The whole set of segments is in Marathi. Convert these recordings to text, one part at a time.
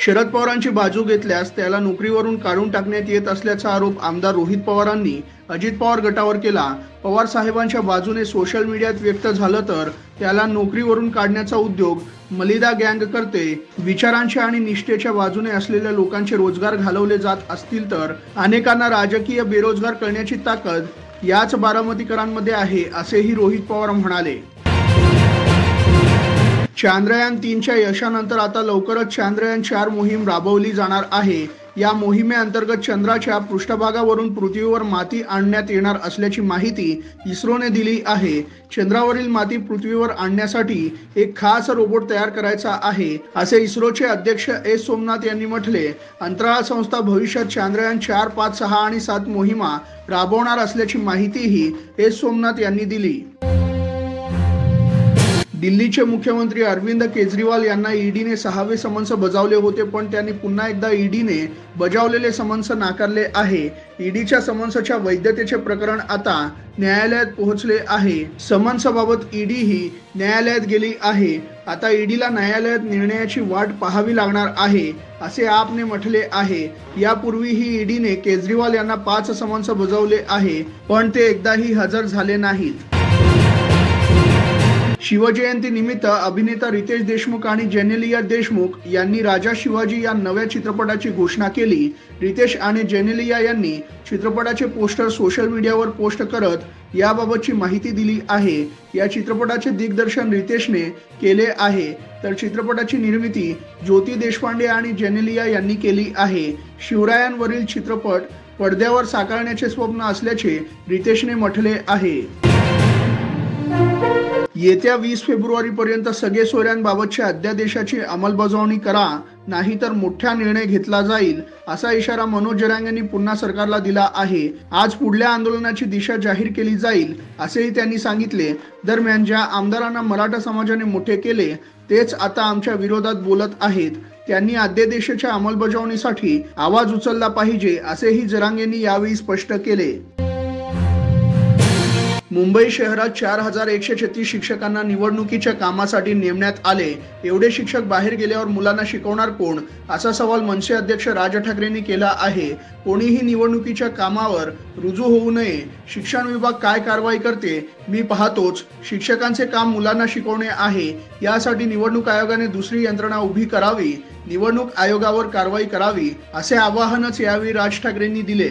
शरद पवारांची बाजू घेतल्यास त्याला नोकरीवरून काढून टाकण्यात येत असल्याचा आरोप आमदार रोहित पवारांनी अजित पवार गटावर केला। पवार साहेबांच्या बाजूने सोशल मीडियात व्यक्त झालं तर त्याला नोकरीवरून काढण्याचा उद्योग मलिदा गँग करते। विचारांच्या आणि निष्ठेच्या बाजूने असलेल्या लोकांचे रोजगार घालवले जात असतील तर अनेकांना राजकीय बेरोजगार करण्याची ताकद याच बारामतीकरांमध्ये आहे, असेही रोहित पवार म्हणाले। चांद्रयान 3च्या यशानंतर आता लवकरच चांद्रयान 4 मोहीम राबवली जाणार आहे। या मोहिमेअंतर्गत चंद्राच्या पृष्ठभागावरून पृथ्वीवर माती आणण्यात येणार असल्याची माहिती इस्रोने दिली आहे। चंद्रावरील माती पृथ्वीवर आणण्यासाठी एक खास रोबोट तयार करायचा आहे, असे इस्रोचे अध्यक्ष एस सोमनाथ यांनी म्हटले। अंतराळ संस्था भविष्यात चांद्रयान 4, 5, 6 आणि 7 मोहिमा राबवणार असल्याची माहितीही एस सोमनाथ यांनी दिली। दिल्लीचे मुख्यमंत्री अरविंद केजरीवाल यांना ईडीने 6वे समन्स बजावले होते, पण त्यांनी पुन्हा एकदा ईडीने बजावलेले समन्स नाकारले आहे। ईडीच्या समन्सच्या वैधतेचे प्रकरण आता न्यायालयात पोहोचले आहे। समन्सबाबत ईडी ही न्यायालयात गेली आहे। आता ईडीला न्यायालयात निर्णयाची वाट पाहावी लागणार आहे, असे आपने म्हटले आहे। यापूर्वीही ईडीने केजरीवाल यांना 5 समन्स बजावले आहे, पण ते एकदाही हजर झाले नाहीत। शिवजयंती निमित्त अभिनेता रितेश देशमुख आणि जेनेलिया देशमुख यांनी राजा शिवाजी या नव्या चित्रपटाची घोषणा केली। रितेश आणि जेनेलिया यांनी चित्रपटाचे पोस्टर सोशल मीडियावर पोस्ट करत याबाबतची माहिती दिली आहे। या चित्रपटाचे दिग्दर्शन रितेशने केले आहे, तर चित्रपटाची निर्मिती ज्योती देशपांडे आणि जेनेलिया यांनी केली आहे। शिवरायांवरील चित्रपट पडद्यावर साकारण्याचे स्वप्न असल्याचे रितेशने म्हटले आहे। येत्या 20 फेब्रुवारीपर्यंत सगळे सोयऱ्यांबाबतच्या अध्यादेशाची अंमलबजावणी करा, नाहीतर मोठा निर्णय घेतला जाईल, असा इशारा मनोज जरांगे यांनी पुन्हा सरकारला दिला आहे। आज पुढल्या आंदोलनाची दिशा जाहीर केली जाईल, असेही त्यांनी सांगितले। दरम्यान ज्या आमदारांना मराठा समाजाने मोठे केले तेच आता आमच्या विरोधात बोलत आहेत। त्यांनी अध्यादेशाच्या अंमलबजावणीसाठी आवाज उचलला पाहिजे, असेही जरांगेंनी यावेळी स्पष्ट केले। मुंबई शहरात 4136 शिक्षकांना निवडणुकीच्या कामासाठी नेमण्यात आले। एवढे शिक्षक बाहेर गेल्यावर मुलांना शिकवणार कोण, असा सवाल मनसे अध्यक्ष राज ठाकरेंनी केला आहे। कोणीही निवडणुकीच्या कामावर रुजू होऊ नये। शिक्षण विभाग काय कारवाई करते मी पाहतोच। शिक्षकांचे काम मुलांना शिकवणे आहे, यासाठी निवडणूक आयोगाने दुसरी यंत्रणा उभी करावी, निवडणूक आयोगावर कारवाई करावी, असे आवाहनच यावेळी राज ठाकरेंनी दिले।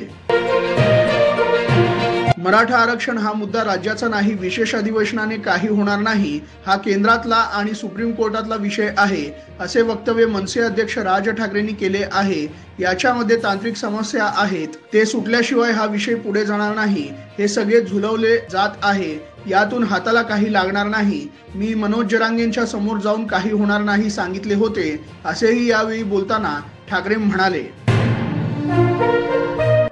मराठा आरक्षण हा मुद्दा राज्याचा नाही, विशेष अधिवेशनाने काही होणार नाही, हा केंद्रातला आणि सुप्रीम कोर्टातला विषय आहे, असे वक्तव्य मनसे अध्यक्ष राज ठाकरेंनी केले आहे। याच्यामध्ये तांत्रिक समस्या आहेत, ते सुटल्याशिवाय हा विषय पुढे जाणार नाही। हे सगळे झुलवले जात आहे, यातून हाताला काही लागणार नाही। मी मनोज जरांगेंच्या समोर जाऊन काही होणार नाही सांगितले होते, असेही यावेळी बोलताना ठाकरे म्हणाले।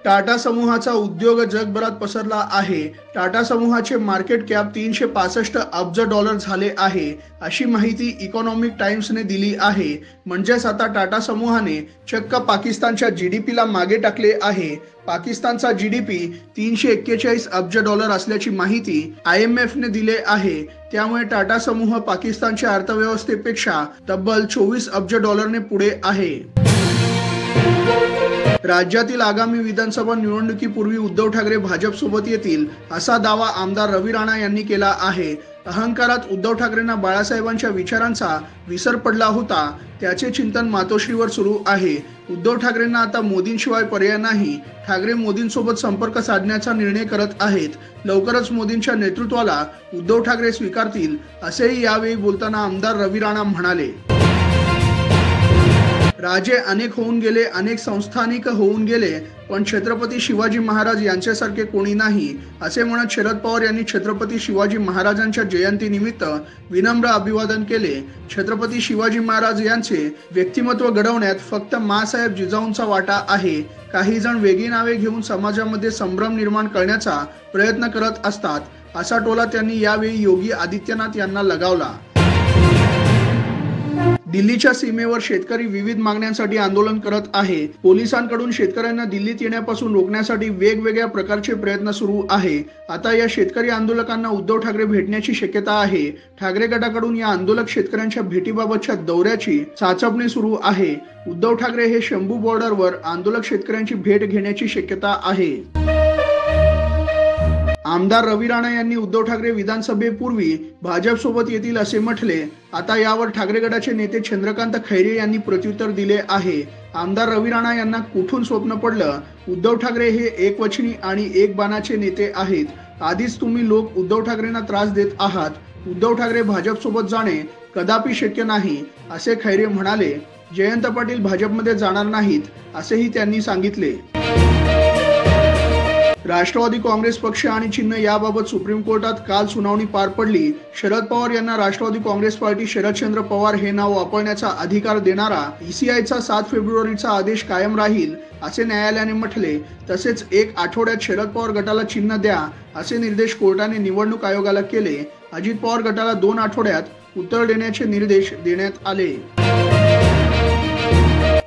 टाटा समूहाचा उद्योग जगभरात पसरला आहे। टाटा समूहाचे मार्केट कॅप $365 अब्ज झाले आहे, अशी माहिती इकॉनॉमिक टाइम्सने दिली आहे। म्हणजेच आता टाटा समूहाने चक्क पाकिस्तानच्या जीडीपीला मागे टाकले आहे। पाकिस्तानचा जीडीपी $341 अब्ज असल्याची माहिती IMFने दिले आहे। त्यामुळे टाटा समूह पाकिस्तानच्या अर्थव्यवस्थेपेक्षा तब्बल 24 अब्ज डॉलरने पुढे आहे। राज्यातील आगामी विधानसभा निवडणुकीपूर्वी उद्धव ठाकरे भाजपसोबत येतील, असा दावा आमदार रवी राणा यांनी केला आहे। अहंकारात उद्धव ठाकरेंना बाळासाहेबांच्या विचारांचा विसर पडला होता, त्याचे चिंतन मातोश्रीवर सुरू आहे। उद्धव ठाकरेंना आता मोदींशिवाय पर्याय नाही। ठाकरे मोदींसोबत संपर्क साधण्याचा निर्णय करत आहेत। लवकरच मोदींच्या नेतृत्वाला उद्धव ठाकरे स्वीकारतील, असेही यावेळी बोलताना आमदार रवी राणा म्हणाले। राजे अनेक होऊन गेले, अनेक संस्थानिक होऊन गेले, पण छत्रपती शिवाजी महाराज यांच्यासारखे कोणी नाही, असे म्हणत शरद पवार यांनी छत्रपती शिवाजी महाराजांच्या जयंतीनिमित्त विनम्र अभिवादन केले। छत्रपती शिवाजी महाराज यांचे व्यक्तिमत्व घडवण्यात फक्त माँसाहेब जिजाऊंचा वाटा आहे। काही जण वेगळी नावे घेऊन समाजामध्ये संभ्रम निर्माण करण्याचा प्रयत्न करत असतात, असा टोला त्यांनी यावेळी योगी आदित्यनाथ यांना लगावला। दिल्लीच्या सीमेवर शेतकरी विविध मागण्यांसाठी आंदोलन करत आहे। पोलिसांकडून शेतकऱ्यांना दिल्लीत येण्यापासून रोखण्यासाठी वेगवेगळ्या प्रकारचे प्रयत्न सुरू आहे। आता या शेतकरी आंदोलकांना उद्धव ठाकरे भेटण्याची शक्यता आहे। ठाकरे गटाकडून या आंदोलक शेतकऱ्यांच्या भेटीबाबतच्या दौऱ्याची चाचपणी सुरू आहे। उद्धव ठाकरे हे शंभू बॉर्डरवर आंदोलक शेतकऱ्यांची भेट घेण्याची शक्यता आहे। आमदार रवी राणा यांनी उद्धव ठाकरे विधानसभेपूर्वी भाजपसोबत येतील असे म्हटले। आता यावर ठाकरे गटाचे नेते चंद्रकांत खैरे यांनी प्रत्युत्तर दिले आहे। आमदार रवी राणा यांना कुठून स्वप्न पडलं? उद्धव ठाकरे हे एकवचनी आणि एक बाणाचे नेते आहेत। आधीच तुम्ही लोक उद्धव ठाकरेंना त्रास देत आहात। उद्धव ठाकरे भाजपसोबत जाणे कदापि शक्य नाही असे खैरे म्हणाले। जयंत पाटील भाजपमध्ये जाणार नाहीत असेही त्यांनी सांगितले। राष्ट्रवादी काँग्रेस पक्ष आणि चिन्ह याबाबत सुप्रीम कोर्टात काल सुनावणी पार पडली। शरद पवार यांना राष्ट्रवादी काँग्रेस पार्टी शरदचंद्र पवार हे नाव वापरण्याचा अधिकार देणारा ईसीआयचा 7 फेब्रुवारीचा आदेश कायम राहील असे न्यायालयाने म्हटले। तसेच 1 आठवड्यात शरद पवार गटाला चिन्ह द्या असे निर्देश कोर्टाने निवडणूक आयोगाला केले। अजित पवार गटाला 2 आठवड्यात उत्तर देण्याचे निर्देश देण्यात आले।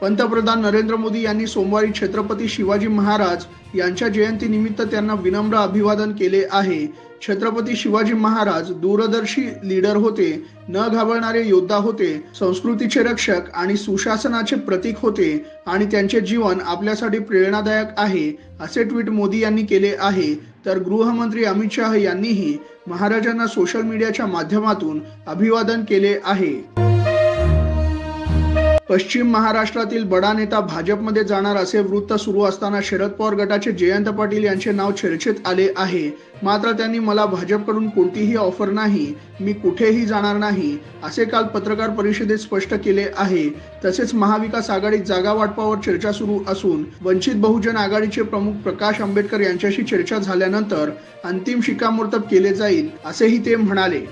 पंतप्रधान नरेंद्र मोदी यांनी सोमवारी छत्रपती शिवाजी महाराज यांच्या जयंतीनिमित्त त्यांना विनम्र अभिवादन केले आहे। छत्रपती शिवाजी महाराज दूरदर्शी लीडर होते, न घाबरणारे योद्धा होते, संस्कृतीचे रक्षक आणि सुशासनाचे प्रतीक होते आणि त्यांचे जीवन आपल्यासाठी प्रेरणादायक आहे असे ट्विट मोदी यांनी केले आहे। तर गृहमंत्री अमित शाह यांनीही महाराजांना सोशल मीडियाच्या माध्यमातून अभिवादन केले आहे। पश्चिम महाराष्ट्रातील बडा नेता भाजपमध्ये जाणार असे वृत्त सुरू असताना शरद पवार गटाचे जयंत पाटील यांचे नाव चर्चेत आले आहे। मात्र त्यांनी मला भाजपकडून कोणतीही ऑफर नाही, मी कुठेही जाणार नाही असे काल पत्रकार परिषदेत स्पष्ट केले आहे। तसेच महाविकास आघाडीत जागा वाटपावर चर्चा सुरू असून वंचित बहुजन आघाडीचे प्रमुख प्रकाश आंबेडकर यांच्याशी चर्चा झाल्यानंतर अंतिम शिक्कामोर्तब केले जाईल असेही ते म्हणाले।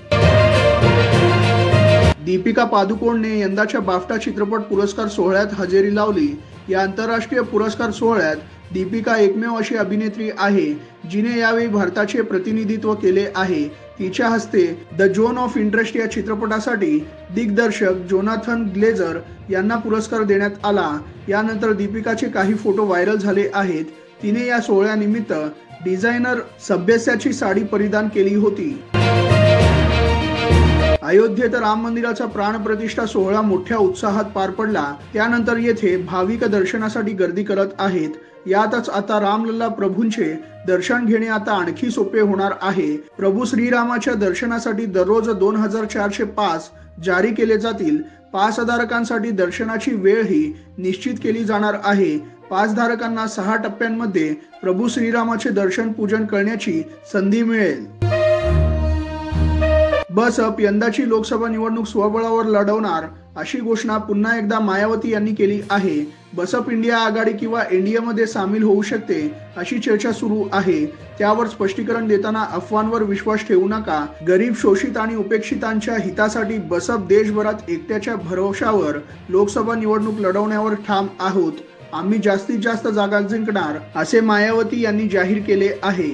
दीपिका पादुकोणने यंदाच्या बाफ्टा चित्रपट पुरस्कार सोहळ्यात हजेरी लावली। या आंतरराष्ट्रीय पुरस्कार सोहळ्यात दीपिका एकमेव अशी अभिनेत्री आहे जिने यावेळी भारताचे प्रतिनिधित्व केले आहे। तिच्या हस्ते द झोन ऑफ इंटरेस्ट या चित्रपटासाठी दिग्दर्शक जोनाथन ग्लेजर यांना पुरस्कार देण्यात आला। यानंतर दीपिकाचे काही फोटो व्हायरल झाले आहेत। तिने या सोहळ्यानिमित्त डिझायनर सभ्यसाची साडी परिधान केली होती। अयोध्येत राम मंदिराचा प्राणप्रतिष्ठा सोहळा मोठ्या उत्साहात पार पडला। त्यानंतर येथे भाविक दर्शनासाठी गर्दी करत आहेत। यातच आता रामलल्ला प्रभूंचे दर्शन घेणे आता आणखी सोपे होणार आहे। प्रभू श्रीरामाच्या दर्शनासाठी दररोज 2400 पास जारी केले जातील। पासधारकांसाठी दर्शनाची वेळ ही निश्चित केली जाणार आहे। पासधारकांना 6 टप्प्यांमध्ये प्रभू श्रीरामाचे दर्शन पूजन करण्याची संधी मिळेल। बसप यंदाची लोकसभा निवडणूक स्वबळावर लढवणार अशी घोषणा पुन्हा एकदा मायावती यांनी केली आहे। बसप इंडिया आघाडी किंवा एनडीएमध्ये सामील होऊ शकते अशी चर्चा सुरू आहे। त्यावर स्पष्टीकरण देताना अफवांवर विश्वास ठेवू नका, गरीब, शोषित आणि उपेक्षितांच्या हितासाठी बसप देशभरात एकट्याच्या भरवशावर लोकसभा निवडणूक लढवण्यावर ठाम आहोत। आम्ही जास्तीत जास्त जागा जिंकणार असे मायावती यांनी जाहीर केले आहे।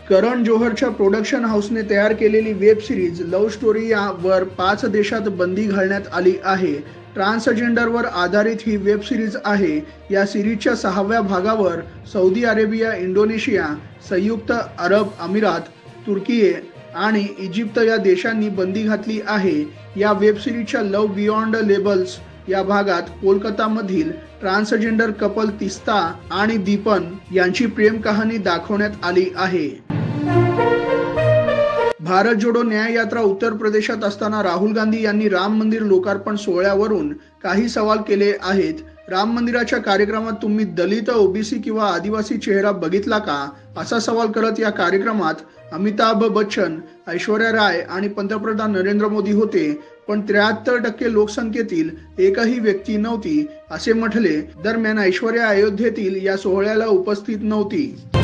करण जोहरच्या प्रोडक्शन हाऊसने तयार केलेली वेब सिरीज लव्ह स्टोरी यावर 5 देशात बंदी घालण्यात आली आहे। ट्रान्सजेंडरवर आधारित ही वेब सिरीज आहे। या सिरीजच्या 6व्या भागावर सौदी अरेबिया, इंडोनेशिया, संयुक्त अरब अमिरात, तुर्की आणि इजिप्त या देशांनी बंदी घातली आहे। या वेब सिरीजच्या लव्ह बियॉन्ड लेबल्स या भागात कोलकातामधील ट्रान्सजेंडर कपल तिस्ता आणि दीपन यांची प्रेम कहाणी दाखवण्यात आली आहे। भारत जोडो न्याय यात्रा उत्तर प्रदेशात असताना राहुल गांधी यांनी राम मंदिर लोकार्पण सोहळ्यावरून काही सवाल केले आहेत। राम मंदिराच्या कार्यक्रमात तुम्ही दलित, ओबीसी किंवा आदिवासी चेहरा बघितला का असा सवाल करत या कार्यक्रमात अमिताभ बच्चन, ऐश्वर्या राय आणि पंतप्रधान नरेंद्र मोदी होते, पण 73% लोकसंख्येतील एकही व्यक्ती नव्हती असे म्हटले। दरम्यान ऐश्वर्या अयोध्येतील या सोहळ्याला उपस्थित नव्हती।